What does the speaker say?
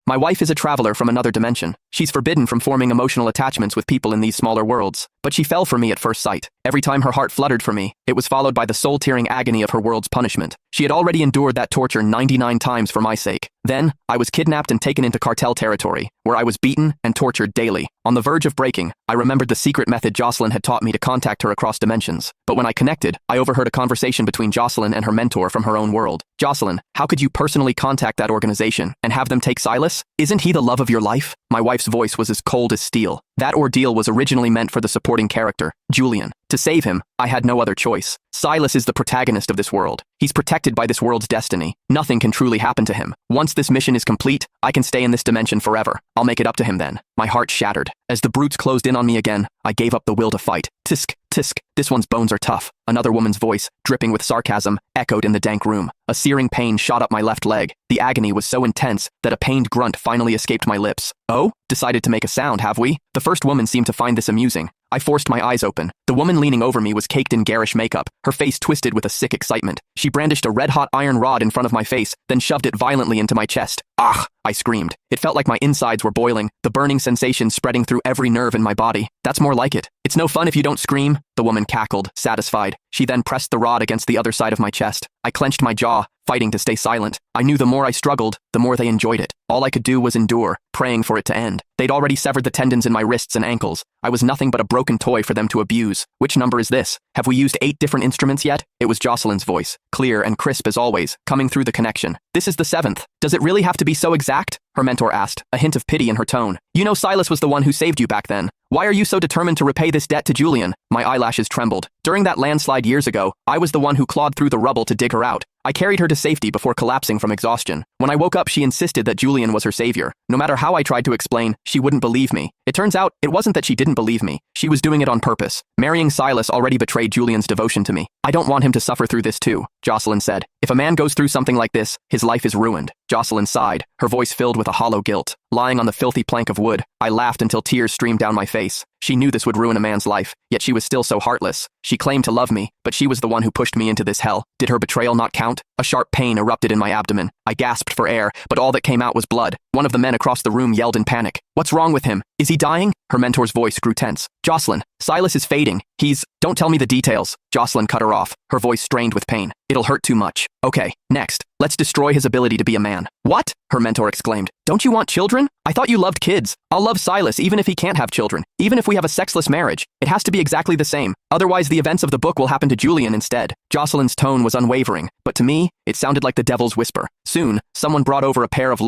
My wife is a traveler from another dimension. She's forbidden from forming emotional attachments with people in these smaller worlds. But she fell for me at first sight. Every time her heart fluttered for me, it was followed by the soul-tearing agony of her world's punishment. She had already endured that torture 99 times for my sake. Then, I was kidnapped and taken into cartel territory, where I was beaten and tortured daily. On the verge of breaking, I remembered the secret method Jocelyn had taught me to contact her across dimensions. But when I connected, I overheard a conversation between Jocelyn and her mentor from her own world. Jocelyn, how could you personally contact that organization and have them take Silas? Isn't he the love of your life? My wife's voice was as cold as steel. That ordeal was originally meant for the supporting character, Julian. To save him, I had no other choice. Silas is the protagonist of this world. He's protected by this world's destiny. Nothing can truly happen to him. Once this mission is complete, I can stay in this dimension forever. I'll make it up to him then. My heart shattered. As the brutes closed in on me again, I gave up the will to fight. Tisk, tisk, this one's bones are tough. Another woman's voice, dripping with sarcasm, echoed in the dank room. A searing pain shot up my left leg. The agony was so intense that a pained grunt finally escaped my lips. Oh? Decided to make a sound, have we? The first woman seemed to find this amusing. I forced my eyes open. The woman leaning over me was caked in garish makeup, her face twisted with a sick excitement. She brandished a red-hot iron rod in front of my face, then shoved it violently into my chest. Ah! I screamed. It felt like my insides were boiling, the burning sensation spreading through every nerve in my body. That's more like it. It's no fun if you don't scream, the woman cackled, satisfied. She then pressed the rod against the other side of my chest. I clenched my jaw, fighting to stay silent. I knew the more I struggled, the more they enjoyed it. All I could do was endure, praying for it to end. They'd already severed the tendons in my wrists and ankles. I was nothing but a broken toy for them to abuse. Which number is this? Have we used 8 different instruments yet? It was Jocelyn's voice, clear and crisp as always, coming through the connection. This is the 7th. Does it really have to be so exact? Her mentor asked, a hint of pity in her tone. You know Silas was the one who saved you back then. Why are you so determined to repay this debt to Julian? My eyelashes trembled. During that landslide years ago, I was the one who clawed through the rubble to dig her out. I carried her to safety before collapsing from exhaustion. When I woke up, she insisted that Julian was her savior. No matter how I tried to explain, she wouldn't believe me. It turns out, it wasn't that she didn't believe me. She was doing it on purpose. Marrying Silas already betrayed Julian's devotion to me. I don't want him to suffer through this too, Jocelyn said. If a man goes through something like this, his life is ruined. Jocelyn sighed, her voice filled with a hollow guilt. Lying on the filthy plank of wood, I laughed until tears streamed down my face. She knew this would ruin a man's life, yet she was still so heartless. She claimed to love me, but she was the one who pushed me into this hell. Did her betrayal not count? A sharp pain erupted in my abdomen. I gasped for air, but all that came out was blood. One of the men across the room yelled in panic. What's wrong with him? Is he dying? Her mentor's voice grew tense. Jocelyn, Silas is fading. Don't tell me the details. Jocelyn cut her off, her voice strained with pain. It'll hurt too much. Okay, next. Let's destroy his ability to be a man. What? Her mentor exclaimed. Don't you want children? I thought you loved kids. I'll love Silas even if he can't have children. Even if we have a sexless marriage. It has to be exactly the same. Otherwise the events of the book will happen to Julian instead. Jocelyn's tone was unwavering, but to me, it sounded like the devil's whisper. Soon, someone brought over a pair of large